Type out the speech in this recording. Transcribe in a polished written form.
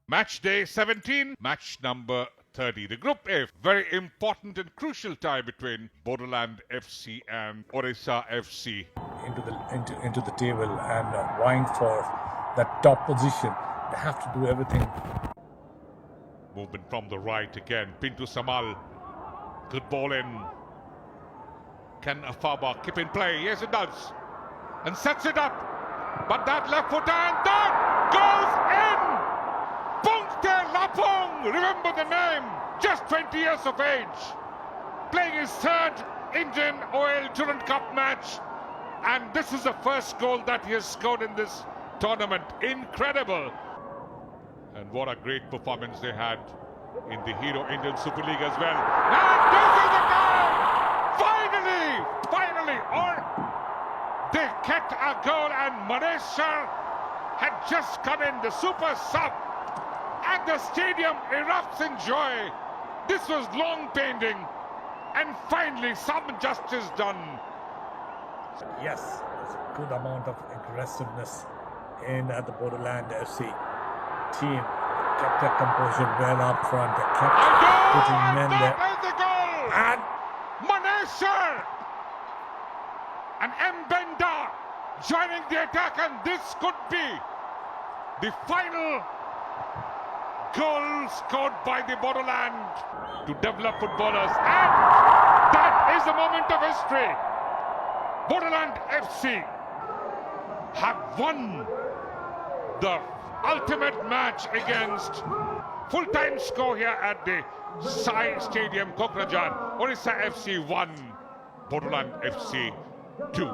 Match day 17, match number 30. The Group F, very important and crucial tie between Bodoland FC and Orisha FC. Into the table and vying for that top position. They have to do everything. Movement from the right again. Pintu Samal. Good ball in. Can Afaba keep in play? Yes, it does. And sets it up. But that left foot and that goes in! Pungte Lapong! Remember the name. Just 20 years of age. Playing his third Indian Oil Durand Cup match. And this is the first goal that he has scored in this tournament. Incredible. And what a great performance they had in the Hero Indian Super League as well. And this is the goal! Finally! Or they get a goal and Manesha had just come in, the super sub. And the stadium erupts in joy. This was long pending. And finally some justice done. Yes, there's a good amount of aggressiveness in the Bodoland FC team. They kept their composure well up front. They kept putting men there. The goal! And Manesha and Mbenda joining the attack, and this could be the final goal scored by the Bodoland to develop footballers. And that is the moment of history. Bodoland FC have won the ultimate match against full-time score here at the SAI Stadium, Kokrajhar. Orissa FC 1, Bodoland FC 2.